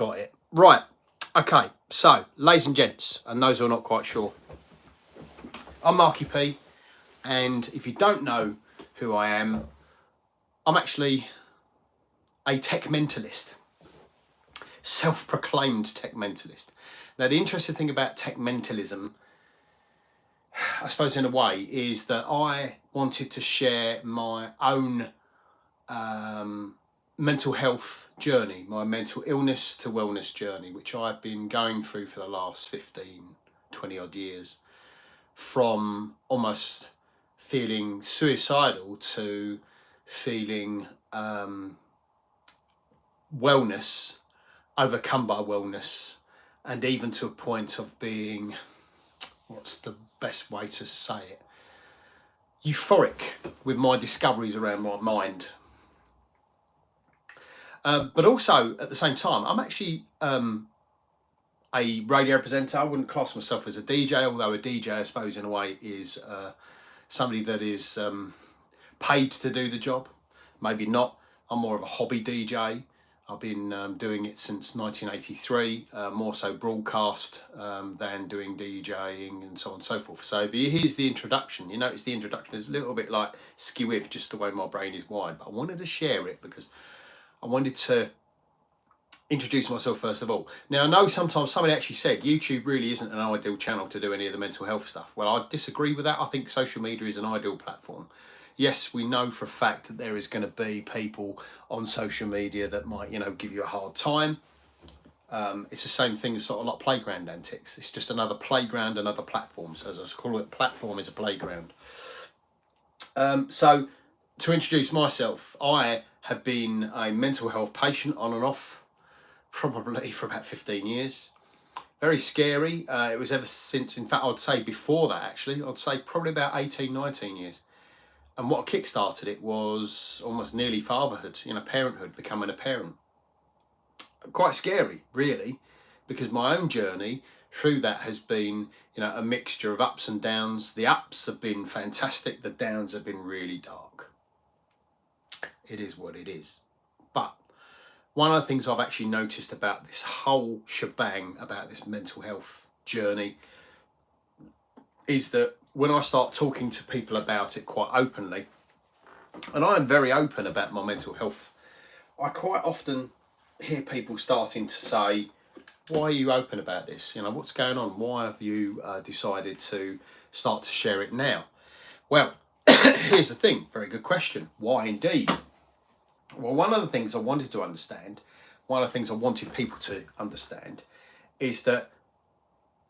Got it. Right. Okay. So, ladies and gents, and those who are not quite sure, I'm Marky P. And if you don't know who I am, I'm actually a tech mentalist, self-proclaimed tech mentalist. Now, the interesting thing about tech mentalism, I suppose in a way, is that I wanted to share my own mental health journey, my mental illness to wellness journey, which I've been going through for the last 15, 20 odd years, from almost feeling suicidal to feeling wellness, overcome by wellness, and even to a point of being, what's the best way to say it, euphoric with my discoveries around my mind. But also at the same time, I'm actually a radio presenter. I wouldn't class myself as a DJ, although a DJ, I suppose, in a way, is somebody that is paid to do the job. Maybe not. I'm more of a hobby DJ. I've been doing it since 1983, more so broadcast than doing DJing and so on and so forth. So here's the introduction. You notice the introduction is a little bit like skew-if, just the way my brain is wired. But I wanted to share it because I wanted to introduce myself first of all. Now, I know sometimes somebody actually said YouTube really isn't an ideal channel to do any of the mental health stuff. Well, I disagree with that. I think social media is an ideal platform. Yes, we know for a fact that there is going to be people on social media that might, give you a hard time. It's the same thing as sort of like playground antics. It's just another playground, another platform. So as I call it, platform is a playground. So to introduce myself, I have been a mental health patient on and off, probably for about 15 years. Very scary. It was ever since, in fact, I'd say before that actually, I'd say probably about 18, 19 years. And what kick-started it was almost nearly fatherhood, parenthood, becoming a parent. Quite scary, really, because my own journey through that has been, a mixture of ups and downs. The ups have been fantastic. The downs have been really dark. It is what it is. But one of the things I've actually noticed about this whole shebang, about this mental health journey, is that when I start talking to people about it quite openly, and I am very open about my mental health, I quite often hear people starting to say, why are you open about this? What's going on? Why have you decided to start to share it now? Well, here's the thing. Very good question. Why indeed? Well, one of the things I wanted to understand, one of the things I wanted people to understand, is that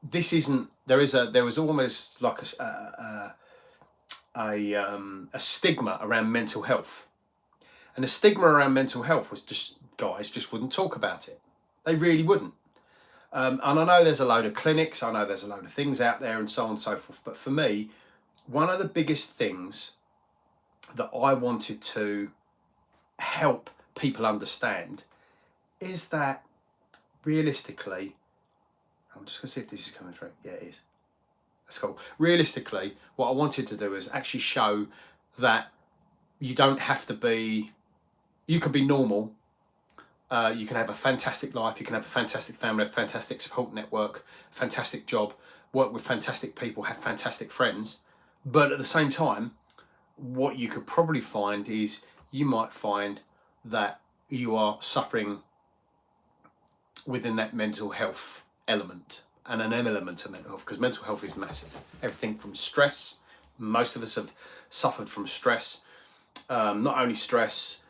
this isn't. There was almost like a stigma around mental health, and the stigma around mental health was just guys just wouldn't talk about it. They really wouldn't. And I know there's a load of clinics. I know there's a load of things out there, and so on and so forth. But for me, one of the biggest things that I wanted to help people understand is that realistically, I'm just gonna see if this is coming through. Yeah, it is. That's cool. Realistically, what I wanted to do is actually show that you don't have to be, you can be normal. You can have a fantastic life. You can have a fantastic family, a fantastic support network, fantastic job, work with fantastic people, have fantastic friends. But at the same time, what you could probably find is you might find that you are suffering within that mental health element, and an element of mental health, because mental health is massive. Everything from stress. Most of us have suffered from stress. Not only stress,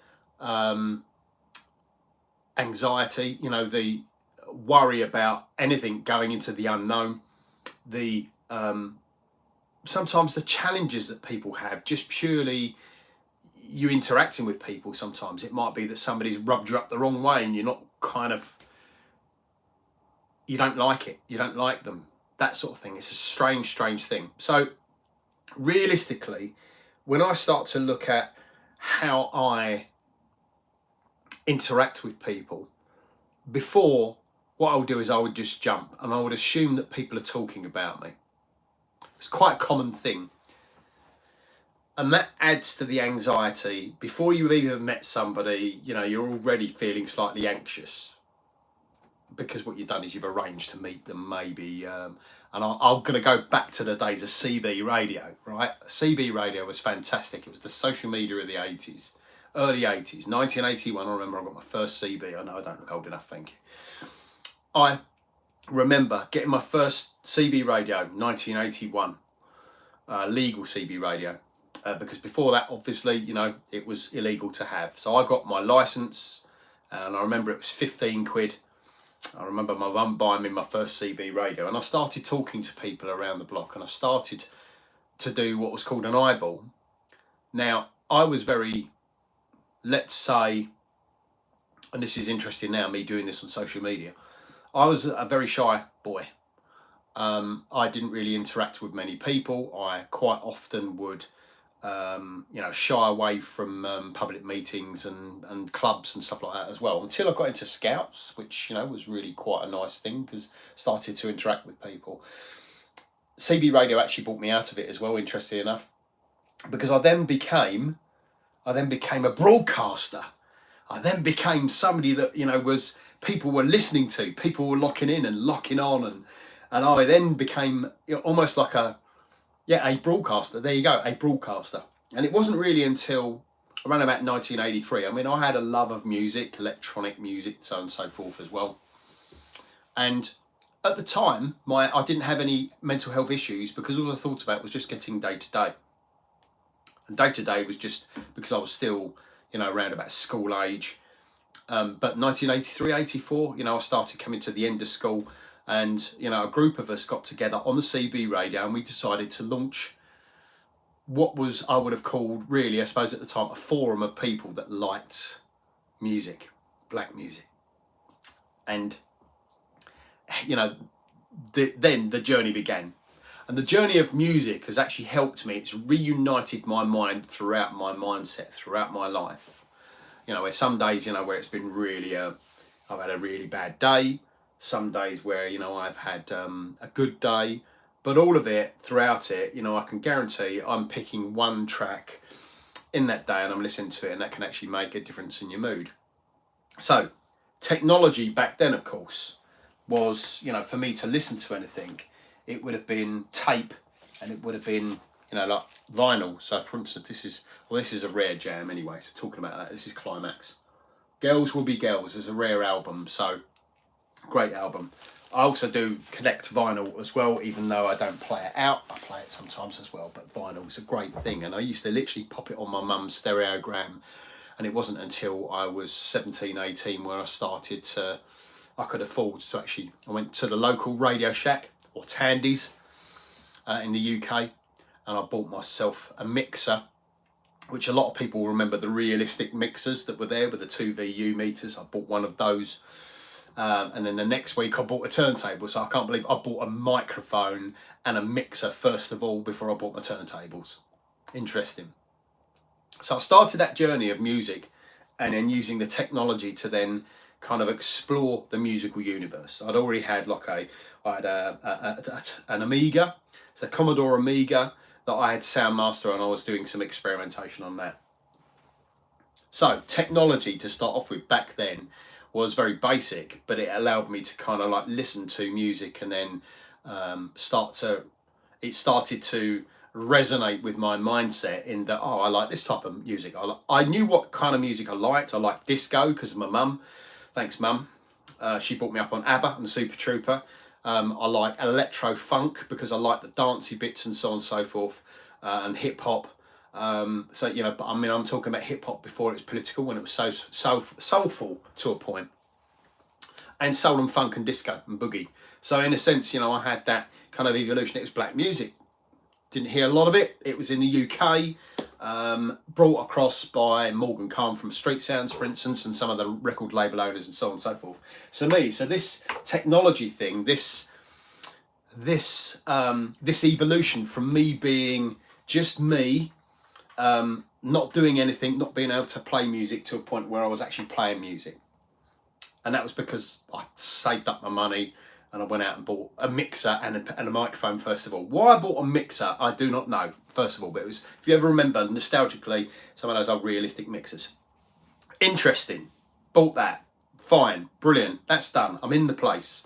anxiety, the worry about anything going into the unknown, the sometimes the challenges that people have, just purely you interacting with people. Sometimes it might be that somebody's rubbed you up the wrong way and you're not you don't like it, you don't like them, that sort of thing. It's a strange thing. So realistically, when I start to look at how I interact with people, before, what I would do is I would just jump and I would assume that people are talking about me. It's quite a common thing. And that adds to the anxiety. Before you've even met somebody, you're already feeling slightly anxious. because what you've done is you've arranged to meet them maybe, and I'm going to go back to the days of CB radio, right? CB radio was fantastic. It was the social media of the 80s, early 80s, 1981. I remember I got my first CB. I know I don't look old enough, thank you. I remember getting my first CB radio, 1981, legal CB radio. Because before that, obviously, you know, it was illegal to have. So I got my license, and I remember it was 15 quid. I remember my mum buying me my first CB radio, and I started talking to people around the block, and I started to do what was called an eyeball. Now, I was very, let's say, and this is interesting now, me doing this on social media, I was a very shy boy. I didn't really interact with many people. I quite often would you know, shy away from public meetings and clubs and stuff like that as well, until I got into Scouts, which, you know, was really quite a nice thing because started to interact with people. CB radio actually brought me out of it as well, interestingly enough, because I then became a broadcaster. I then became somebody that, you know, was people were listening to, people were locking in and locking on, and I then became, you know, almost like a broadcaster. There you go, a broadcaster. And it wasn't really until around about 1983. I mean, I had a love of music, electronic music, so on and so forth as well. And at the time, I didn't have any mental health issues because all I thought about was just getting day to day. And day to day was just because I was still, you know, around about school age. But 1983, 84, you know, I started coming to the end of school, and, you know, a group of us got together on the CB radio, and we decided to launch what was, I would have called, really, I suppose at the time, a forum of people that liked music, black music. And, you know, then the journey began. And the journey of music has actually helped me. It's reunited my mind throughout my mindset, throughout my life. You know, where some days, you know, where it's been really, I've had a really bad day. Some days where, you know, I've had a good day, but all of it, throughout it, you know, I can guarantee I'm picking one track in that day and I'm listening to it, and that can actually make a difference in your mood. So technology back then, of course, was, you know, for me to listen to anything, it would have been tape, and it would have been, you know, like vinyl. So for instance, this is a rare jam anyway, so talking about that, this is Climax. Girls Will Be Girls is a rare album, so great album. I also do collect vinyl as well, even though I don't play it out. I play it sometimes as well, but vinyl is a great thing. And I used to literally pop it on my mum's stereogram. And it wasn't until I was 17, 18 where I could afford to actually, I went to the local Radio Shack, or Tandy's, in the UK. And I bought myself a mixer, which a lot of people remember the realistic mixers that were there with the 2VU meters. I bought one of those. And then the next week I bought a turntable, so I can't believe I bought a microphone and a mixer first of all before I bought my turntables. Interesting. So I started that journey of music, and then using the technology to then kind of explore the musical universe. I'd already had an Amiga, it's a Commodore Amiga that I had Soundmaster, and I was doing some experimentation on that. So technology, to start off with, back then was very basic, but it allowed me to kind of like listen to music, and then it started to resonate with my mindset in that, oh, I like this type of music. I knew what kind of music I liked. I liked disco because of my mum. Thanks, mum. She brought me up on ABBA and Super Trooper. I like electro funk because I like the dancey bits and so on and so forth, and hip hop. So, you know, but I mean, I'm talking about hip hop before it was political, when it was so soulful to a point, and soul and funk and disco and boogie. So in a sense, you know, I had that kind of evolution. It was black music. Didn't hear a lot of it. It was in the UK, brought across by Morgan Khan from Street Sounds, for instance, and some of the record label owners and so on and so forth. So this technology thing, this evolution from me being just me, not doing anything, not being able to play music, to a point where I was actually playing music. And that was because I saved up my money and I went out and bought a mixer and a microphone first of all. Why I bought a mixer, I do not know, first of all, but it was, if you ever remember nostalgically, some of those old realistic mixers. Interesting, bought that, fine, brilliant, that's done, I'm in the place.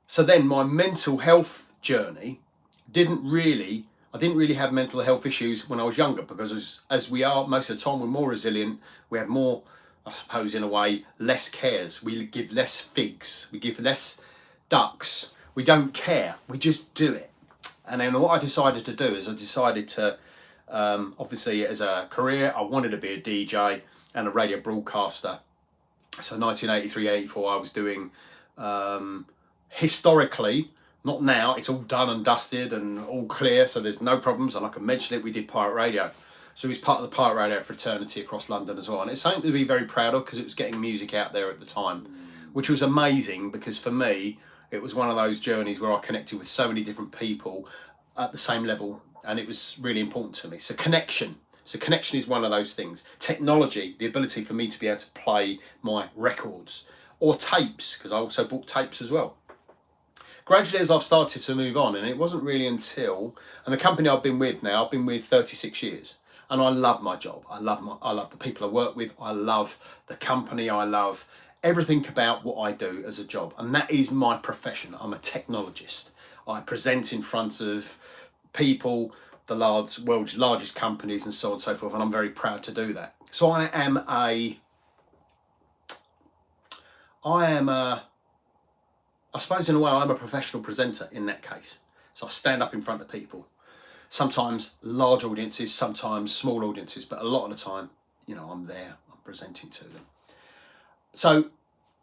So then my mental health journey I didn't really have mental health issues when I was younger, because as we are most of the time, we're more resilient, we have more, I suppose in a way, less cares, we give less figs, we give less ducks, we don't care, we just do it. And then what I decided to do is I decided to, obviously as a career, I wanted to be a DJ and a radio broadcaster. So 1983, 84, I was doing, historically, not now, it's all done and dusted and all clear, so there's no problems, and I can mention it, we did pirate radio. So it was part of the pirate radio fraternity across London as well. And it's something to be very proud of, because it was getting music out there at the time, which was amazing, because for me, it was one of those journeys where I connected with so many different people at the same level, and it was really important to me. So connection is one of those things. Technology, the ability for me to be able to play my records or tapes, because I also bought tapes as well. Gradually, as I've started to move on, and it wasn't really until, and the company I've been with now, I've been with 36 years, and I love my job. I love the people I work with. I love the company. I love everything about what I do as a job, and that is my profession. I'm a technologist. I present in front of people, the world's largest companies, and so on and so forth, and I'm very proud to do that. So I suppose in a way I'm a professional presenter in that case. So I stand up in front of people, sometimes large audiences, sometimes small audiences, but a lot of the time, I'm there, I'm presenting to them. So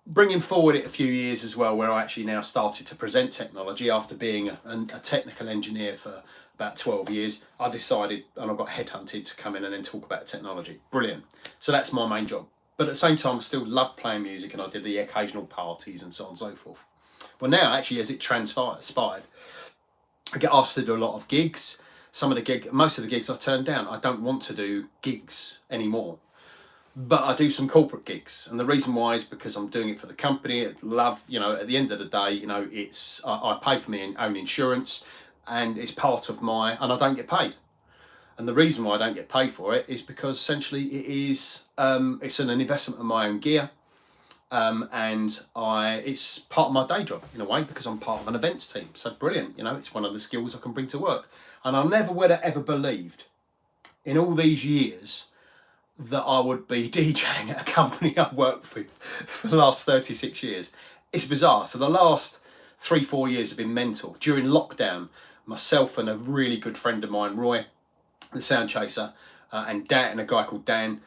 bringing forward it a few years as well, where I actually now started to present technology after being a technical engineer for about 12 years, I decided, and I got headhunted to come in and then talk about technology. Brilliant. So that's my main job. But at the same time, I still loved playing music, and I did the occasional parties and so on and so forth. Well, now actually, as it transpired, I get asked to do a lot of gigs. Most of the gigs I've turned down. I don't want to do gigs anymore, but I do some corporate gigs, and the reason why is because I'm doing it for the company. I love, at the end of the day, I pay for my own insurance, and it's part of and I don't get paid. And the reason why I don't get paid for it is because essentially it's an investment of my own gear. And it's part of my day job in a way, because I'm part of an events team. So brilliant, it's one of the skills I can bring to work. And I never would have ever believed in all these years that I would be DJing at a company I've worked with for the last 36 years. It's bizarre. So the last 3-4 years have been mental. During lockdown, myself and a really good friend of mine, Roy, the sound chaser, and a guy called Dan,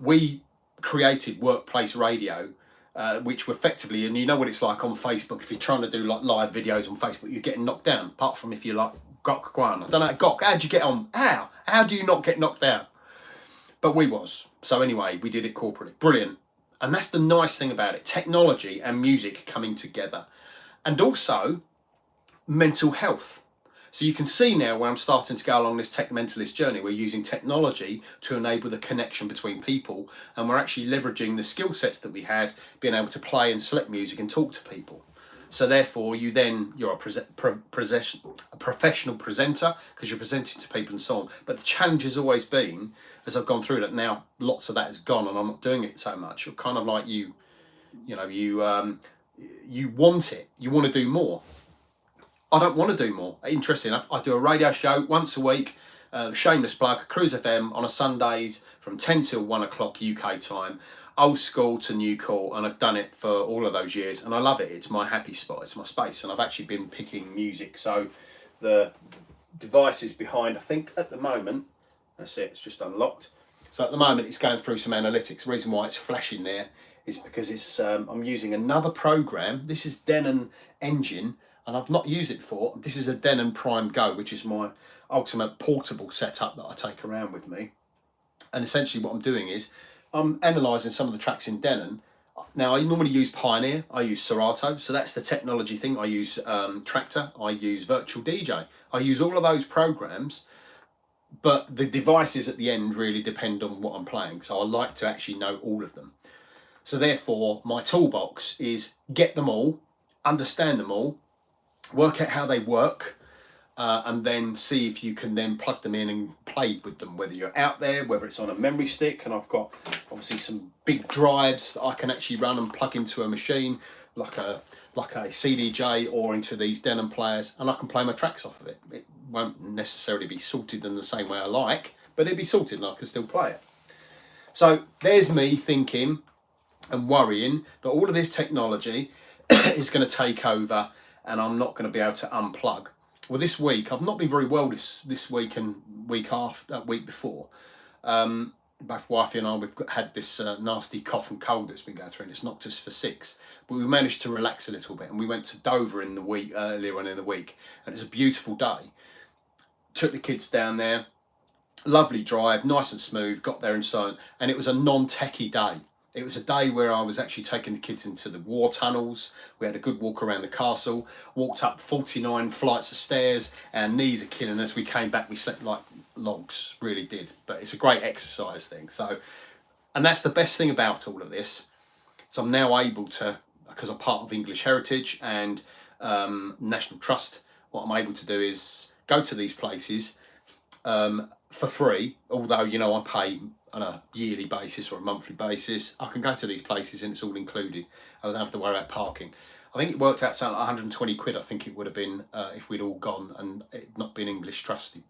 we created workplace radio, which were effectively, and you know what it's like on Facebook, if you're trying to do like live videos on Facebook, you're getting knocked down, apart from if you're like Gok Guan. I don't know, Gok, how'd you get on? How do you not get knocked down? But we was. So anyway, we did it corporately. Brilliant. And that's the nice thing about it. Technology and music coming together. And also mental health. So you can see now where I'm starting to go along this TechMentalist journey. We're using technology to enable the connection between people, and we're actually leveraging the skill sets that we had, being able to play and select music and talk to people. So therefore, you're a professional presenter, because you're presenting to people and so on. But the challenge has always been, as I've gone through that now, lots of that is gone, and I'm not doing it so much. You're kind of like you want it. You want to do more. I don't want to do more. Interesting enough, I do a radio show once a week, shameless plug, Cruise FM on a Sundays from 10 till 1 o'clock UK time, old school to new cool, and I've done it for all of those years, and I love it. It's my happy spot, it's my space, and I've actually been picking music. So the device is behind, I think at the moment, that's it, it's just unlocked. So at the moment it's going through some analytics. The reason why it's flashing there is because I'm using another program. This is Denon Engine, and I've not used it before. This is a Denon Prime Go, which is my ultimate portable setup that I take around with me. And essentially what I'm doing is I'm analysing some of the tracks in Denon. Now I normally use Pioneer, I use Serato, so that's the technology thing. I use Tractor, I use Virtual DJ. I use all of those programs, but the devices at the end really depend on what I'm playing. So I like to actually know all of them. So therefore my toolbox is get them all, understand them all, work out how they work, and then see if you can then plug them in and play with them, whether you're out there, whether it's on a memory stick. And I've got obviously some big drives that I can actually run and plug into a machine like a CDJ or into these Denon players, and I can play my tracks off of it. It won't necessarily be sorted in the same way I like, but it'll be sorted and I can still play it. So there's me thinking and worrying that all of this technology is going to take over and I'm not going to be able to unplug. Well, this week I've not been very well this week and week before. Both wifey and I, we've had this nasty cough and cold that's been going through, and it's knocked us for 6. But we managed to relax a little bit, and we went to Dover in the week earlier on in the week, and it's a beautiful day. Took the kids down there, lovely drive, nice and smooth. Got there and so on, and it was a non-techie day. It was a day where I was actually taking the kids into the war tunnels. We had a good walk around the castle, walked up 49 flights of stairs. Our knees are killing us. We came back, we slept like logs, really did. But it's a great exercise thing. So, and that's the best thing about all of this. So I'm now able to, because I'm part of English Heritage and National Trust, what I'm able to do is go to these places for free, although, you know, I pay on a yearly basis or a monthly basis. I can go to these places and it's all included. I don't have to worry about parking. I think it worked out something like 120 quid, I think it would have been if we'd all gone and it not been English trusted.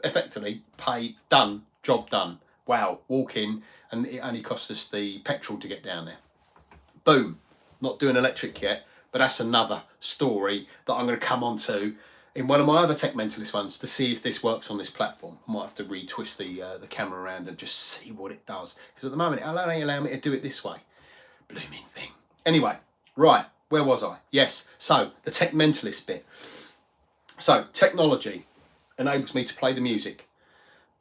Effectively, pay, done, job done. Wow, walk in and it only cost us the petrol to get down there. Boom. Not doing electric yet, but that's another story that I'm going to come on to in one of my other Tech Mentalist ones to see if this works on this platform. I might have to retwist the camera around and just see what it does. Because at the moment, it'll only allow me to do it this way. Blooming thing. Anyway, right, where was I? Yes, so the Tech Mentalist bit. So technology enables me to play the music.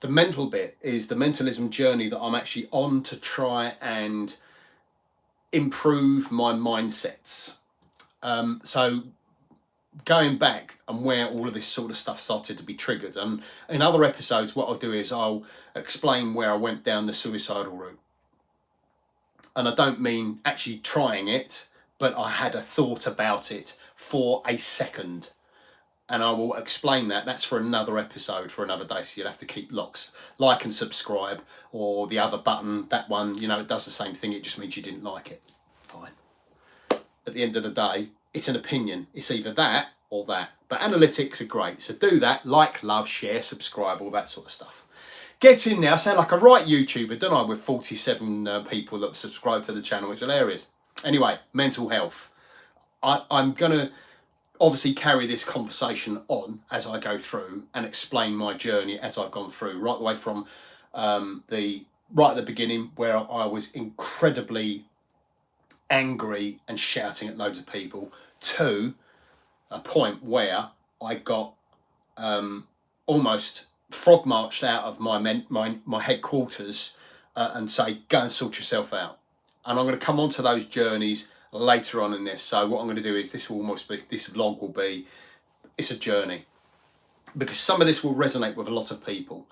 The mental bit is the mentalism journey that I'm actually on to try and improve my mindsets. So going back and where all of this sort of stuff started to be triggered, and in other episodes what I'll do is I'll explain where I went down the suicidal route, and I don't mean actually trying it, but I had a thought about it for a second, and I will explain that. That's for another episode for another day, so you'll have to keep like and subscribe, or the other button, that one, you know, it does the same thing, it just means you didn't like it. Fine. At the end of the day, it's an opinion. It's either that or that. But analytics are great. So do that. Like, love, share, subscribe, all that sort of stuff. Get in there. I sound like a right YouTuber, don't I, with 47 people that subscribe to the channel. It's hilarious. Anyway, mental health. I'm going to obviously carry this conversation on as I go through and explain my journey as I've gone through, right the way from right at the beginning, where I was incredibly angry and shouting at loads of people, to a point where I got almost frog marched out of my headquarters and say, go and sort yourself out. And I'm going to come on to those journeys later on in this. So what I'm going to do is this vlog will be, it's a journey, because some of this will resonate with a lot of people.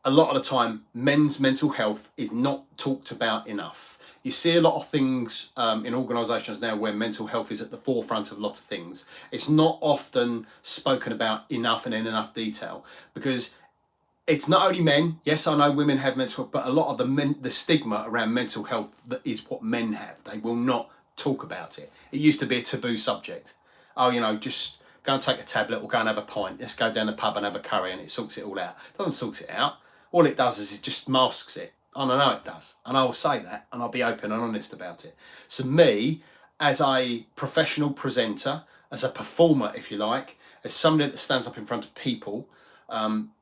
A lot of the time, men's mental health is not talked about enough. You see a lot of things in organisations now where mental health is at the forefront of a lot of things. It's not often spoken about enough and in enough detail, because it's not only men. Yes, I know women have mental health, but a lot of the stigma around mental health is what men have. They will not talk about it. It used to be a taboo subject. Oh, you know, just go and take a tablet or go and have a pint. Let's go down the pub and have a curry, and it sorts it all out. It doesn't sort it out. All it does is it just masks it. And I know it does. And I will say that, and I'll be open and honest about it. So me, as a professional presenter, as a performer, if you like, as somebody that stands up in front of people,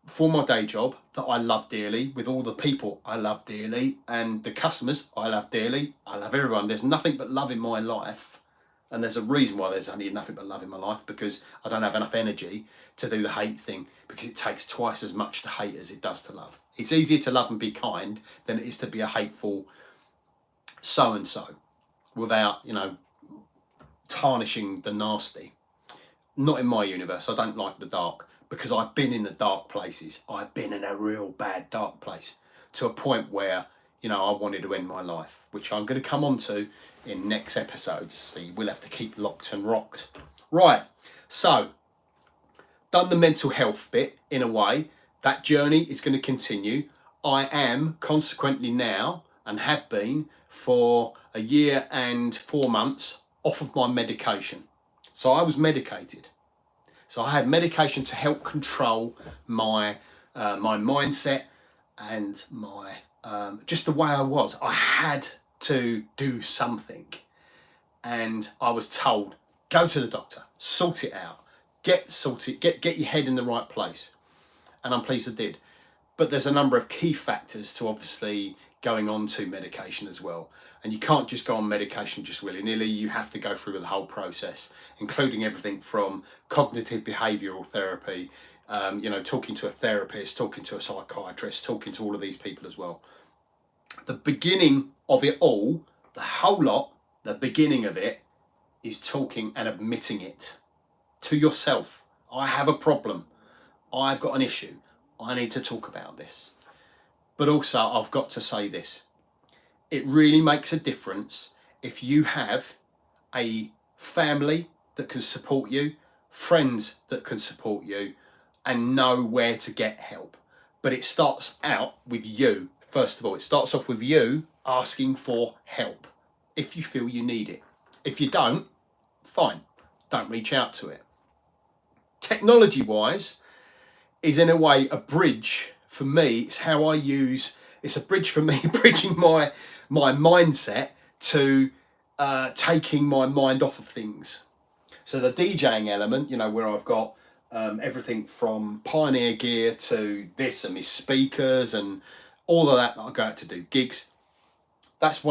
for my day job that I love dearly, with all the people I love dearly, and the customers I love dearly, I love everyone. There's nothing but love in my life. And there's a reason why there's only nothing but love in my life, because I don't have enough energy to do the hate thing, because it takes twice as much to hate as it does to love. It's easier to love and be kind than it is to be a hateful so-and-so without, you know, tarnishing the nasty. Not in my universe. I don't like the dark, because I've been in the dark places. I've been in a real bad dark place to a point where, you know, I wanted to end my life, which I'm going to come on to in next episodes. So you will have to keep locked and rocked. Right, so done the mental health bit in a way. That journey is going to continue. I am consequently now, and have been for a year and 4 months, off of my medication. So I was medicated. So I had medication to help control my my mindset and my just the way I was. I had to do something, and I was told, go to the doctor, sort it out, get your head in the right place, and I'm pleased I did. But there's a number of key factors to obviously going on to medication as well. And you can't just go on medication just willy-nilly. You have to go through the whole process, including everything from cognitive behavioural therapy, talking to a therapist, talking to a psychiatrist, talking to all of these people as well. The beginning of it all, the whole lot, the beginning of it is talking and admitting it to yourself. I have a problem. I've got an issue. I need to talk about this. But also, I've got to say this. It really makes a difference if you have a family that can support you, friends that can support you, and know where to get help. But it starts out with you. First of all, it starts off with you asking for help if you feel you need it. If you don't, fine, don't reach out to it. Technology-wise, is in a way a bridge for me. It's how I use, it's a bridge for me, bridging my mindset to taking my mind off of things. So the DJing element, where I've got everything from Pioneer gear to this and my speakers and all of that I go out to do gigs. That's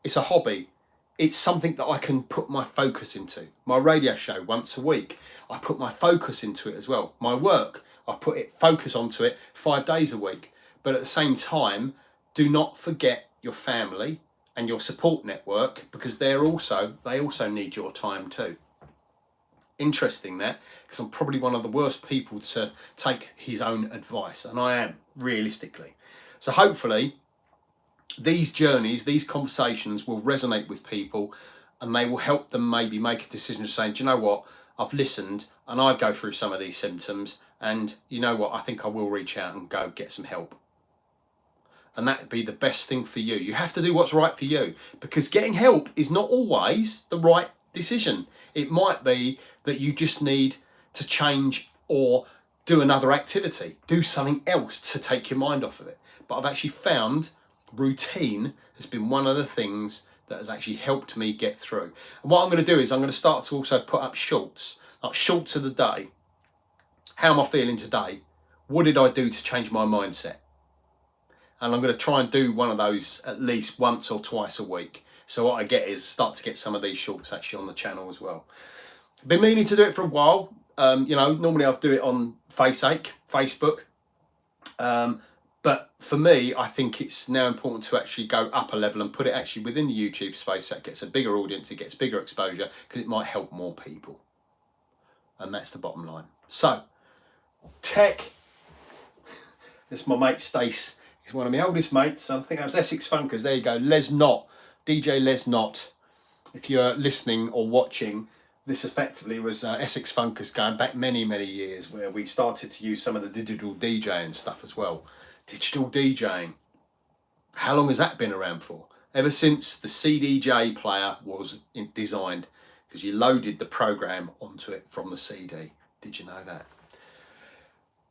it's a hobby. It's something that I can put my focus into. My radio show once a week, I put my focus into it as well. My work, I focus onto it 5 days a week. But at the same time, do not forget your family and your support network, because they also need your time too. Interesting that, because I'm probably one of the worst people to take his own advice, and I am, realistically. So hopefully these journeys, these conversations will resonate with people, and they will help them maybe make a decision saying, do you know what, I've listened and I go through some of these symptoms, and you know what, I think I will reach out and go get some help. And that would be the best thing for you. You have to do what's right for you, because getting help is not always the right decision. It might be that you just need to change or do another activity, do something else to take your mind off of it. But I've actually found routine has been one of the things that has actually helped me get through. And what I'm going to do is I'm going to start to also put up shorts, like shorts of the day. How am I feeling today? What did I do to change my mindset? And I'm going to try and do one of those at least once or twice a week. So what I get is start to get some of these shorts actually on the channel as well. I've been meaning to do it for a while. Normally I'll do it on Facebook. But for me, I think it's now important to actually go up a level and put it actually within the YouTube space. So it gets a bigger audience, it gets bigger exposure, because it might help more people. And that's the bottom line. So, tech. This is my mate Stace. He's one of my oldest mates. I think that was Essex Funkers. There you go. Les Knott. DJ Les Knott. If you're listening or watching, this effectively was Essex Funkers going back many, many years, where we started to use some of the digital DJing stuff as well. Digital DJing. How long has that been around for? Ever since the CDJ player was designed, because you loaded the program onto it from the CD. Did you know that?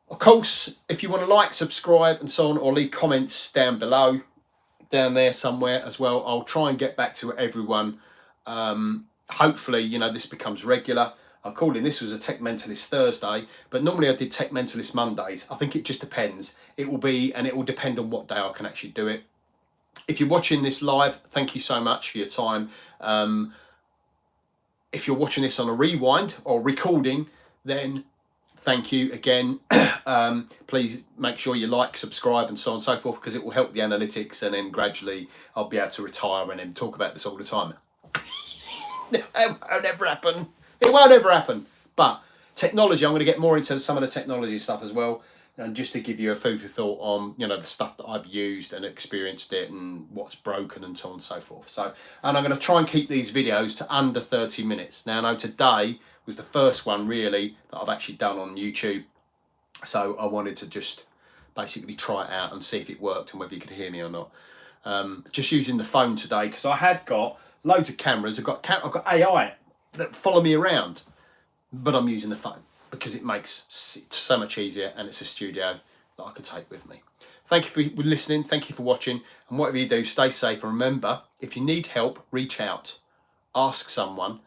Of course, if you want to like, subscribe and so on, or leave comments down below, down there somewhere as well, I'll try and get back to everyone. Hopefully, this becomes regular. I'm calling this was a TechMentalist Thursday, but normally I did TechMentalist Mondays. I think it just depends. It will depend on what day I can actually do it. If you're watching this live, thank you so much for your time. If you're watching this on a rewind or recording, then thank you again. Please make sure you like, subscribe and so on and so forth, because it will help the analytics, and then gradually I'll be able to retire and then talk about this all the time. It won't ever happen. It won't ever happen. But technology, I'm going to get more into some of the technology stuff as well. and just to give you a food for thought on, you know, the stuff that I've used and experienced it and what's broken and so on and so forth. So, and I'm going to try and keep these videos to under 30 minutes. Now, I know today was the first one really that I've actually done on YouTube. So I wanted to just basically try it out and see if it worked and whether you could hear me or not. Just using the phone today because I have got loads of cameras. I've got AI that follow me around, but I'm using the phone because it makes it so much easier, and it's a studio that I could take with me. Thank you for listening. Thank you for watching. And whatever you do, stay safe. And remember, if you need help, reach out. Ask someone.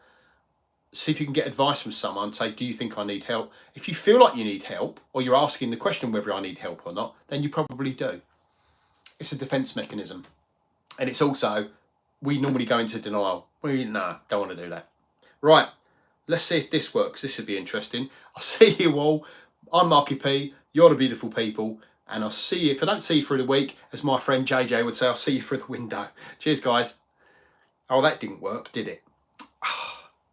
See if you can get advice from someone. Say, do you think I need help? If you feel like you need help, or you're asking the question whether I need help or not, then you probably do. It's a defense mechanism. And it's also, we normally go into denial. Nah, don't want to do that. Right. Let's see if this works. This should be interesting. I'll see you all. I'm Marky P. You're the beautiful people. And I'll see you, if I don't see you through the week, as my friend JJ would say, I'll see you through the window. Cheers, guys. Oh, that didn't work, did it?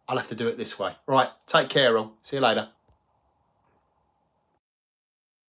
I'll have to do it this way. Right. Take care, all. See you later.